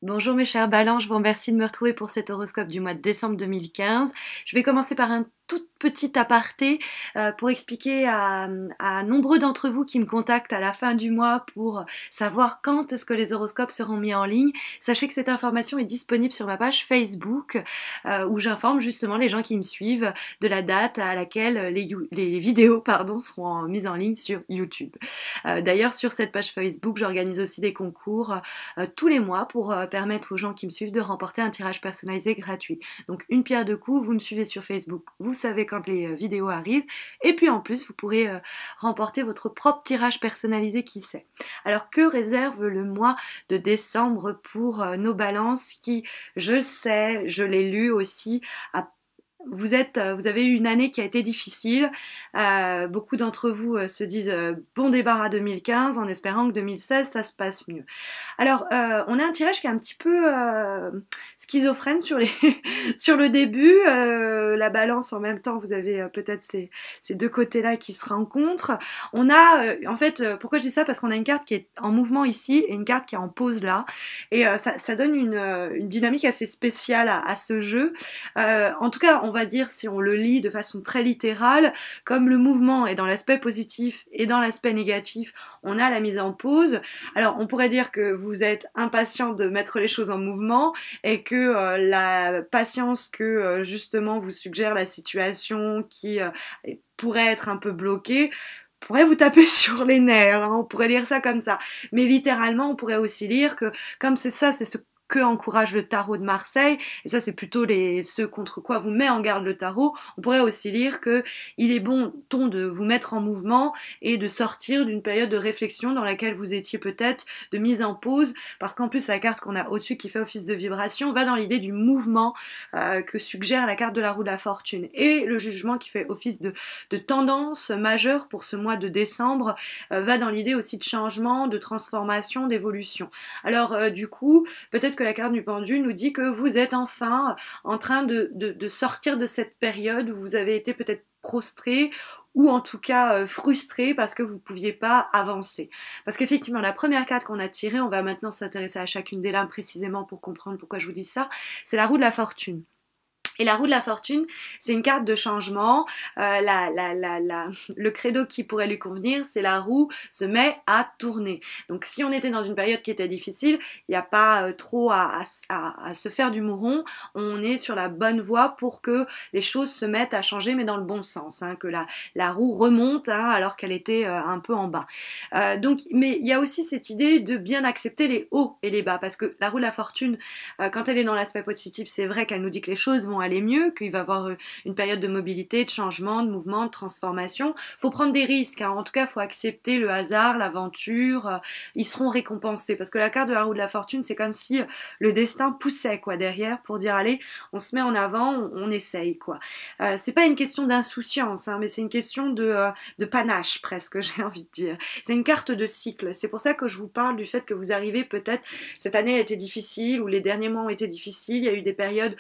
Bonjour mes chers ballants, je vous remercie de me retrouver pour cet horoscope du mois de décembre 2015. Je vais commencer par un tout petit aparté pour expliquer à nombreux d'entre vous qui me contactent à la fin du mois pour savoir quand est-ce que les horoscopes seront mis en ligne. Sachez que cette information est disponible sur ma page Facebook où j'informe justement les gens qui me suivent de la date à laquelle les vidéos seront mises en ligne sur YouTube. D'ailleurs sur cette page Facebook j'organise aussi des concours tous les mois pour permettre aux gens qui me suivent de remporter un tirage personnalisé gratuit. Donc une pierre deux coups, vous me suivez sur Facebook, vous savez quand les vidéos arrivent, et puis en plus vous pourrez remporter votre propre tirage personnalisé qui sait. Alors que réserve le mois de décembre pour nos balances qui, je sais, je l'ai lu aussi, vous avez eu une année qui a été difficile. Beaucoup d'entre vous se disent bon débarras 2015 en espérant que 2016 ça se passe mieux. Alors, on a un tirage qui est un petit peu schizophrène sur sur le début. La balance en même temps, vous avez peut-être ces deux côtés-là qui se rencontrent. On a, en fait, pourquoi je dis ça? Parce qu'on a une carte qui est en mouvement ici et une carte qui est en pause là. Et ça donne une dynamique assez spéciale à ce jeu. En tout cas, on va dire, si on le lit de façon très littérale, comme le mouvement est dans l'aspect positif et dans l'aspect négatif, on a la mise en pause. Alors, on pourrait dire que vous êtes impatient de mettre les choses en mouvement et que la patience que justement vous suggère la situation qui pourrait être un peu bloquée, pourrait vous taper sur les nerfs, hein, on pourrait lire ça comme ça. Mais littéralement, on pourrait aussi lire que comme c'est ce que encourage le tarot de Marseille, et ça c'est plutôt ce contre quoi vous met en garde le tarot, on pourrait aussi lire que il est bon ton de vous mettre en mouvement et de sortir d'une période de réflexion dans laquelle vous étiez peut-être de mise en pause, parce qu'en plus la carte qu'on a au-dessus qui fait office de vibration va dans l'idée du mouvement que suggère la carte de la roue de la fortune, et le jugement qui fait office de tendance majeure pour ce mois de décembre va dans l'idée aussi de changement, de transformation, d'évolution. Alors du coup, peut-être que la carte du pendu nous dit que vous êtes enfin en train de sortir de cette période où vous avez été peut-être prostré ou en tout cas frustré parce que vous ne pouviez pas avancer. Parce qu'effectivement, la première carte qu'on a tirée, on va maintenant s'intéresser à chacune des lames précisément pour comprendre pourquoi je vous dis ça, c'est la roue de la fortune. Et la roue de la fortune, c'est une carte de changement. Le credo qui pourrait lui convenir, c'est la roue se met à tourner. Donc si on était dans une période qui était difficile, il n'y a pas trop à se faire du mouron. On est sur la bonne voie pour que les choses se mettent à changer, mais dans le bon sens, hein, que la roue remonte hein, alors qu'elle était un peu en bas. Mais il y a aussi cette idée de bien accepter les hauts et les bas, parce que la roue de la fortune, quand elle est dans l'aspect positif, c'est vrai qu'elle nous dit que les choses vont aller mieux, qu'il va y avoir une période de mobilité, de changement, de mouvement, de transformation. Faut prendre des risques, hein. En tout cas, faut accepter le hasard, l'aventure. Ils seront récompensés parce que la carte de la roue de la fortune, c'est comme si le destin poussait quoi derrière pour dire allez, on se met en avant, on essaye quoi. C'est pas une question d'insouciance, hein, mais c'est une question de panache presque, j'ai envie de dire. C'est une carte de cycle. C'est pour ça que je vous parle du fait que vous arrivez peut-être cette année a été difficile ou les derniers mois ont été difficiles. Il y a eu des périodes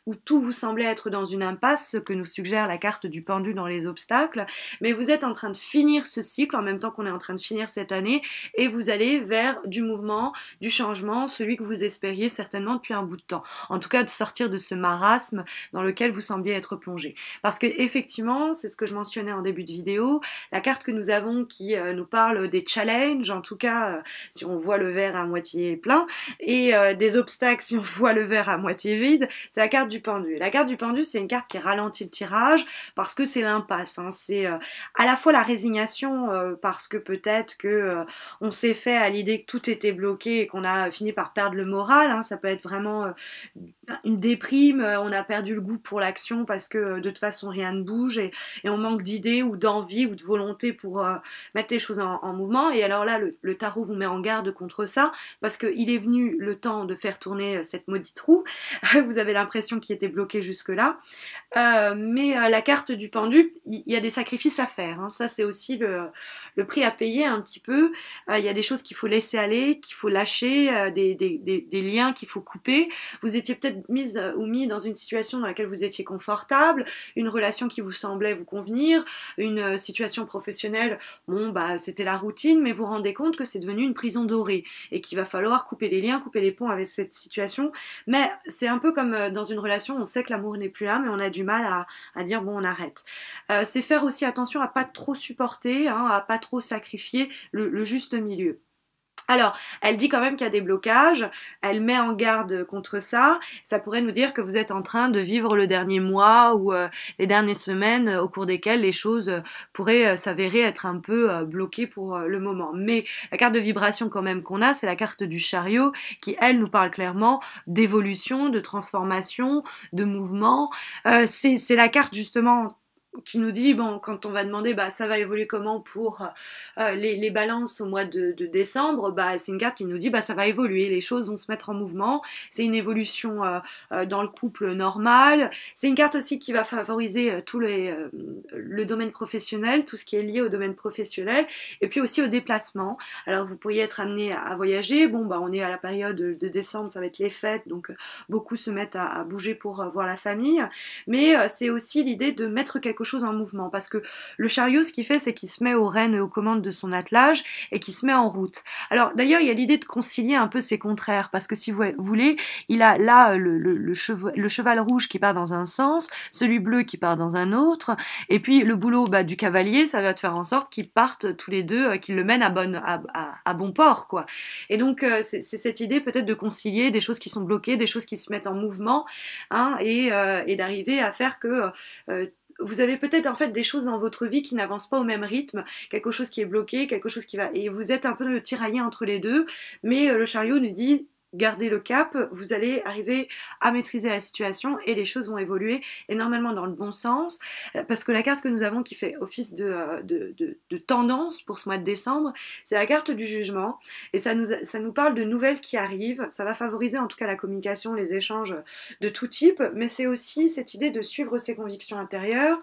où tout vous semblait être dans une impasse, ce que nous suggère la carte du pendu dans les obstacles, mais vous êtes en train de finir ce cycle en même temps qu'on est en train de finir cette année et vous allez vers du mouvement, du changement, celui que vous espériez certainement depuis un bout de temps. En tout cas, de sortir de ce marasme dans lequel vous sembliez être plongé. Parce que effectivement, c'est ce que je mentionnais en début de vidéo, la carte que nous avons qui nous parle des challenges, en tout cas si on voit le verre à moitié plein, et des obstacles si on voit le verre à moitié vide, c'est la carte du pendu. La carte du pendu, c'est une carte qui ralentit le tirage parce que c'est l'impasse. Hein. C'est à la fois la résignation parce que peut-être que on s'est fait à l'idée que tout était bloqué et qu'on a fini par perdre le moral. Hein. Ça peut être vraiment une déprime, on a perdu le goût pour l'action parce que de toute façon rien ne bouge et on manque d'idées ou d'envie ou de volonté pour mettre les choses en mouvement. Et alors là, le tarot vous met en garde contre ça parce qu'il est venu le temps de faire tourner cette maudite roue. Vous avez l'impression qu'il était bloqué jusque-là. Mais la carte du pendu, il y a des sacrifices à faire, hein. Ça, c'est aussi le prix à payer un petit peu. Il y a des choses qu'il faut laisser aller, qu'il faut lâcher, des liens qu'il faut couper. Vous étiez peut-être mise ou mis dans une situation dans laquelle vous étiez confortable, une relation qui vous semblait vous convenir, une situation professionnelle, bon, bah, c'était la routine, mais vous vous rendez compte que c'est devenu une prison dorée et qu'il va falloir couper les liens, couper les ponts avec cette situation. Mais c'est un peu comme dans une relation, on sait que l'amour n'est plus là, mais on a du mal à dire bon, on arrête. C'est faire aussi attention à pas trop supporter, hein, à pas trop sacrifier le juste milieu. Alors, elle dit quand même qu'il y a des blocages, elle met en garde contre ça, ça pourrait nous dire que vous êtes en train de vivre le dernier mois ou les dernières semaines au cours desquelles les choses pourraient s'avérer être un peu bloquées pour le moment. Mais la carte de vibration quand même qu'on a, c'est la carte du chariot qui, elle, nous parle clairement d'évolution, de transformation, de mouvement. C'est la carte justement qui nous dit, bon, quand on va demander, bah, ça va évoluer comment pour les balances au mois de décembre, bah, c'est une carte qui nous dit, bah, ça va évoluer, les choses vont se mettre en mouvement, c'est une évolution dans le couple normal, c'est une carte aussi qui va favoriser le domaine professionnel, tout ce qui est lié au domaine professionnel, et puis aussi au déplacement. Alors, vous pourriez être amené à voyager, bon, bah, on est à la période de décembre, ça va être les fêtes, donc beaucoup se mettent à bouger pour voir la famille, mais c'est aussi l'idée de mettre quelque chose en mouvement, parce que le chariot, ce qu'il fait, c'est qu'il se met aux rênes et aux commandes de son attelage et qu'il se met en route. Alors d'ailleurs, il y a l'idée de concilier un peu ces contraires, parce que si vous voulez, il a là le cheval rouge qui part dans un sens, celui bleu qui part dans un autre, et puis le boulot du cavalier, ça va te faire en sorte qu'ils partent tous les deux, qu'ils le mènent à bon port, quoi. Et donc c'est cette idée peut-être de concilier des choses qui sont bloquées, des choses qui se mettent en mouvement, hein, et d'arriver à faire que vous avez peut-être en fait des choses dans votre vie qui n'avancent pas au même rythme, quelque chose qui est bloqué, quelque chose qui va... Et vous êtes un peu tiraillé entre les deux, mais le chariot nous dit, gardez le cap, vous allez arriver à maîtriser la situation et les choses vont évoluer, et normalement dans le bon sens, parce que la carte que nous avons qui fait office de tendance pour ce mois de décembre, c'est la carte du jugement, et ça nous parle de nouvelles qui arrivent, ça va favoriser en tout cas la communication, les échanges de tout type, mais c'est aussi cette idée de suivre ses convictions intérieures,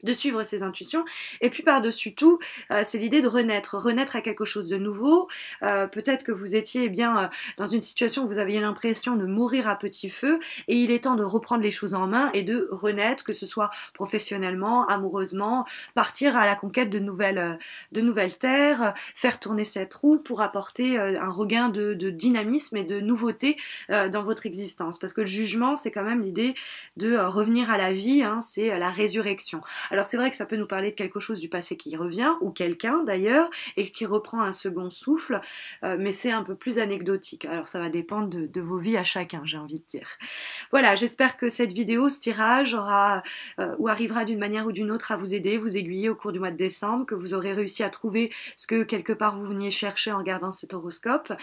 de suivre ses intuitions, et puis par-dessus tout, c'est l'idée de renaître à quelque chose de nouveau. Peut-être que vous étiez dans une situation où vous aviez l'impression de mourir à petit feu, et il est temps de reprendre les choses en main et de renaître, que ce soit professionnellement, amoureusement, partir à la conquête de nouvelles terres, faire tourner cette roue pour apporter un regain de dynamisme et de nouveauté dans votre existence. Parce que le jugement, c'est quand même l'idée de revenir à la vie, hein, c'est la résurrection. Alors c'est vrai que ça peut nous parler de quelque chose du passé qui revient, ou quelqu'un d'ailleurs, et qui reprend un second souffle, mais c'est un peu plus anecdotique. Alors ça va dépendre de vos vies à chacun, j'ai envie de dire. Voilà, j'espère que cette vidéo, ce tirage aura ou arrivera d'une manière ou d'une autre à vous aider, vous aiguiller au cours du mois de décembre, que vous aurez réussi à trouver ce que quelque part vous veniez chercher en regardant cet horoscope.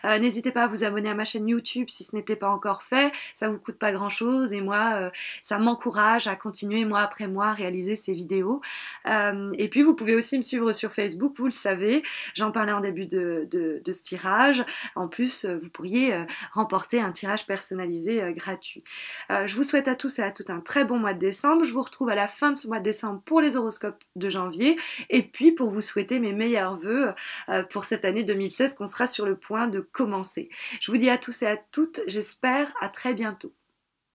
N'hésitez pas à vous abonner à ma chaîne YouTube si ce n'était pas encore fait, ça vous coûte pas grand chose, et moi ça m'encourage à continuer mois après mois à réaliser ces vidéos. Et puis vous pouvez aussi me suivre sur Facebook, vous le savez, j'en parlais en début de ce tirage. En plus, vous pourriez remporter un tirage personnalisé gratuit. Je vous souhaite à tous et à toutes un très bon mois de décembre. Je vous retrouve à la fin de ce mois de décembre pour les horoscopes de janvier, et puis pour vous souhaiter mes meilleurs vœux pour cette année 2016 qu'on sera sur le point de commencer. Je vous dis à tous et à toutes, j'espère à très bientôt.